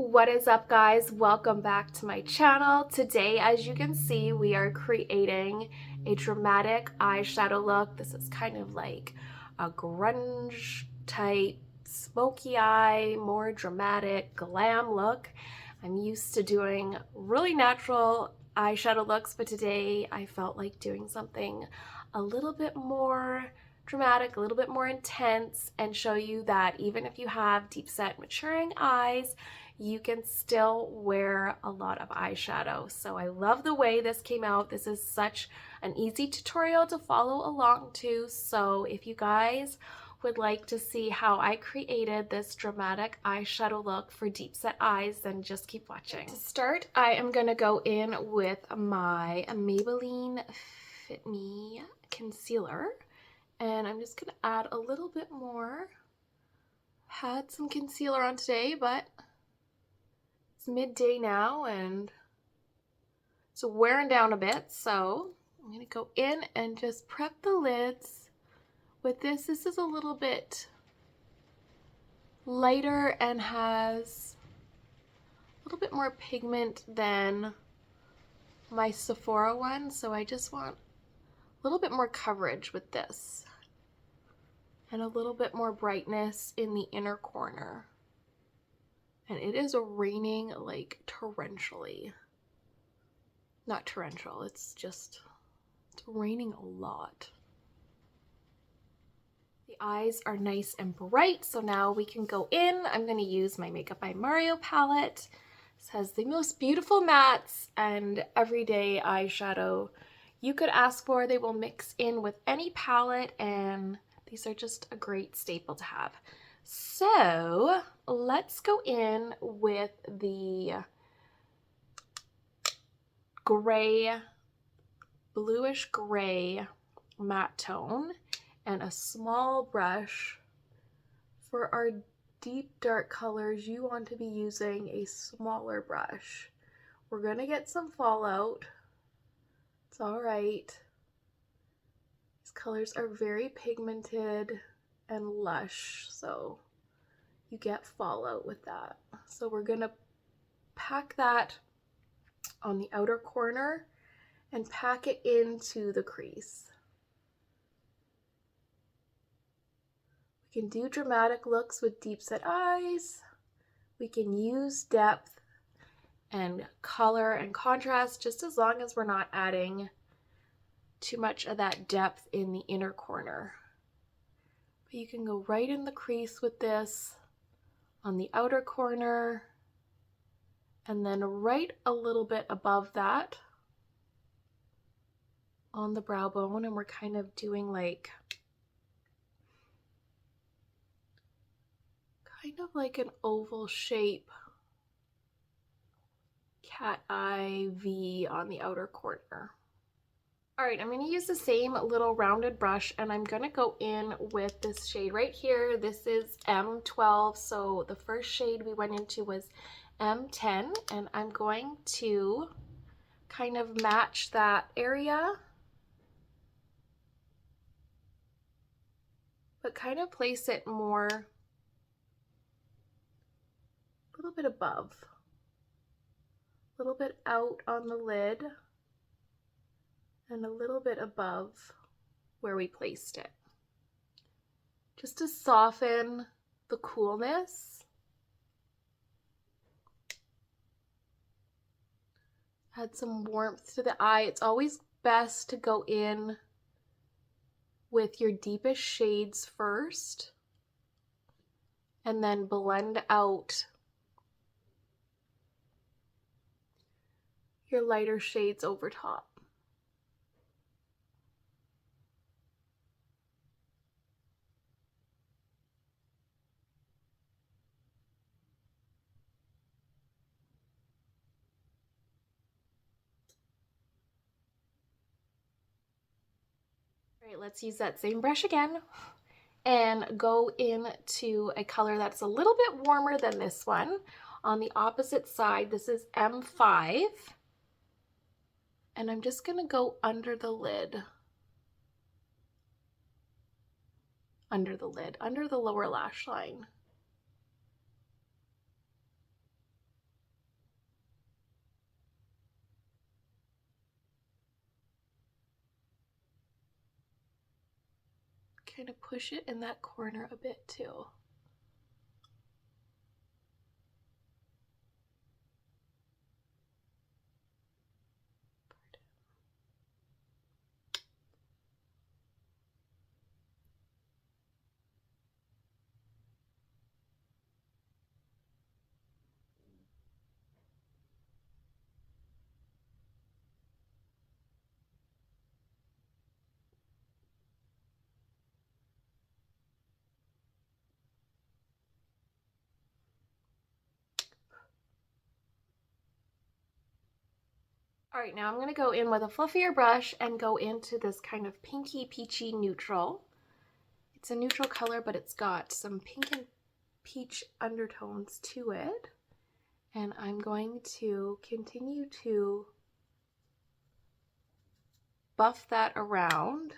What is up, guys? Welcome back to my channel. Today, as you can see, we are creating a dramatic eyeshadow look. This is kind of like a grunge type smoky eye, more dramatic glam look. I'm used to doing really natural eyeshadow looks, but today I felt like doing something a little bit more dramatic, a little bit more intense, and show you that even if you have deep set maturing eyes, you can still wear a lot of eyeshadow. So I love the way this came out. This is such an easy tutorial to follow along to. So if you guys would like to see how I created this dramatic eyeshadow look for deep set eyes, then just keep watching. To start, I am going to go in with my Maybelline Fit Me concealer, and I'm just going to add a little bit more. Had some concealer on today, but it's midday now and it's wearing down a bit, so I'm going to go in and just prep the lids with this. This is a little bit lighter and has a little bit more pigment than my Sephora one, so I just want a little bit more coverage with this and a little bit more brightness in the inner corner. And it is raining like torrentially. Not torrential, it's raining a lot. The eyes are nice and bright, so now we can go in. I'm going to use my Makeup by Mario palette. This has the most beautiful mattes and everyday eyeshadow you could ask for. They will mix in with any palette, and these are just a great staple to have. So let's go in with the gray, bluish gray matte tone and a small brush. For our deep dark colors, you want to be using a smaller brush. We're gonna get some fallout. It's all right. These colors are very pigmented and lush, so you get fallout with that. So we're gonna pack that on the outer corner and pack it into the crease. We can do dramatic looks with deep set eyes. We can use depth and color and contrast, just as long as we're not adding too much of that depth in the inner corner. But you can go right in the crease with this on the outer corner, and then right a little bit above that on the brow bone, and we're kind of doing like an oval shape, cat eye V on the outer corner. All right, I'm going to use the same little rounded brush, and I'm going to go in with this shade right here. This is M12, so the first shade we went into was M10, and I'm going to kind of match that area, but kind of place it more, a little bit above, a little bit out on the lid, and a little bit above where we placed it, just to soften the coolness. Add some warmth to the eye. It's always best to go in with your deepest shades first and then blend out your lighter shades over top. All right, let's use that same brush again and go into a color that's a little bit warmer than this one. On the opposite side, this is M5, and I'm just gonna go under the lid, under the lower lash line. kind of push it in that corner a bit too. All right, now I'm going to go in with a fluffier brush and go into this kind of pinky peachy neutral. It's a neutral color, but it's got some pink and peach undertones to it. And I'm going to continue to buff that around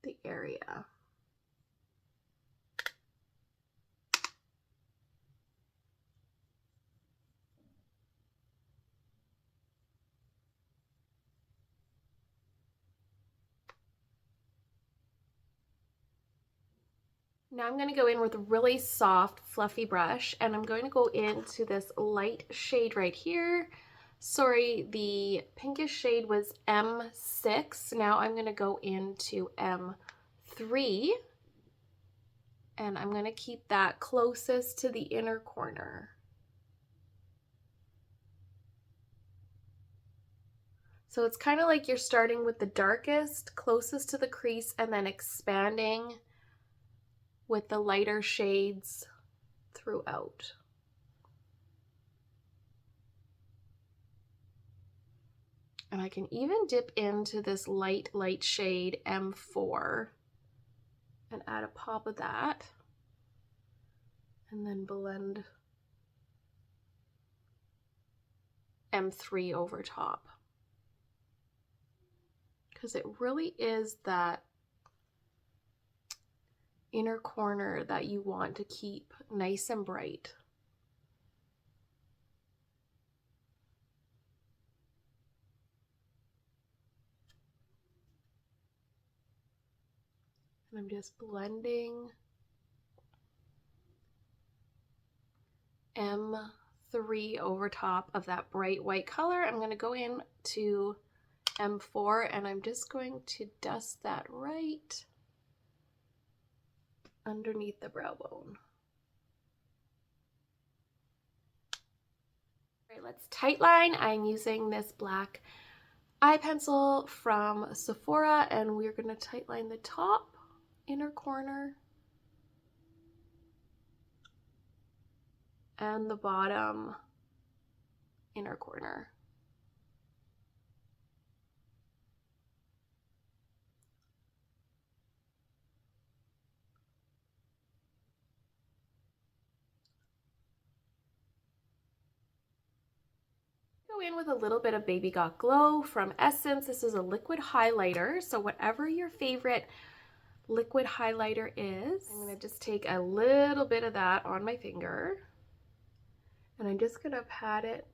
the area. Now I'm going to go in with a really soft, fluffy brush, and I'm going to go into this light shade right here. Sorry, the pinkish shade was M6. Now I'm going to go into M3, and I'm going to keep that closest to the inner corner. So it's kind of like you're starting with the darkest, closest to the crease, and then expanding with the lighter shades throughout. And I can even dip into this light shade M4 and add a pop of that, and then blend M3 over top. Because it really is that inner corner that you want to keep nice and bright. And I'm just blending M3 over top of that bright white color. I'm going to go in to M4 and I'm just going to dust that right underneath the brow bone. All right, let's tightline. I'm using this black eye pencil from Sephora, and we're going to tightline the top inner corner and the bottom inner corner. Go in with a little bit of Baby Got Glow from Essence. This is a liquid highlighter, so whatever your favorite liquid highlighter is, I'm going to just take a little bit of that on my finger, and I'm just going to pat it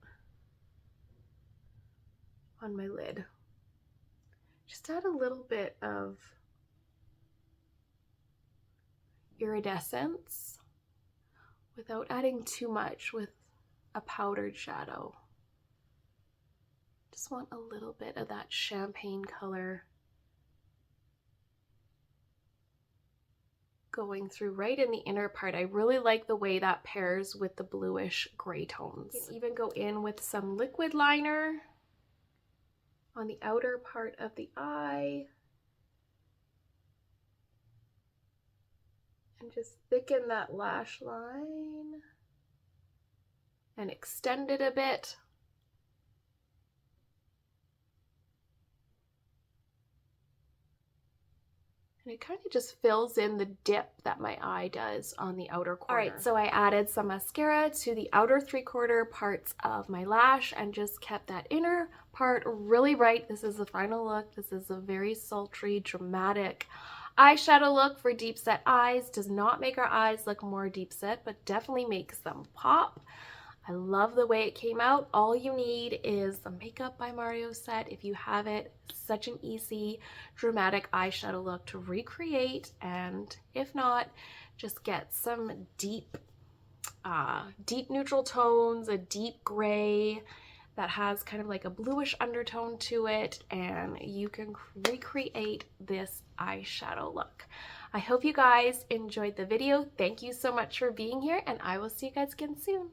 on my lid. Just add a little bit of iridescence without adding too much with a powdered shadow. Just want a little bit of that champagne color going through right in the inner part. I really like the way that pairs with the bluish gray tones. You can even go in with some liquid liner on the outer part of the eye and just thicken that lash line and extend it a bit. And it kind of just fills in the dip that my eye does on the outer corner. All right, so I added some mascara to the outer 3/4 parts of my lash and just kept that inner part really bright. This is the final look. This is a very sultry, dramatic eyeshadow look for deep set eyes. Does not make our eyes look more deep set, but definitely makes them pop. I love the way it came out. All you need is the Makeup by Mario set. If you have it, such an easy dramatic eyeshadow look to recreate, and if not, just get some deep neutral tones, a deep gray that has kind of like a bluish undertone to it, and you can recreate this eyeshadow look. I hope you guys enjoyed the video. Thank you so much for being here, and I will see you guys again soon.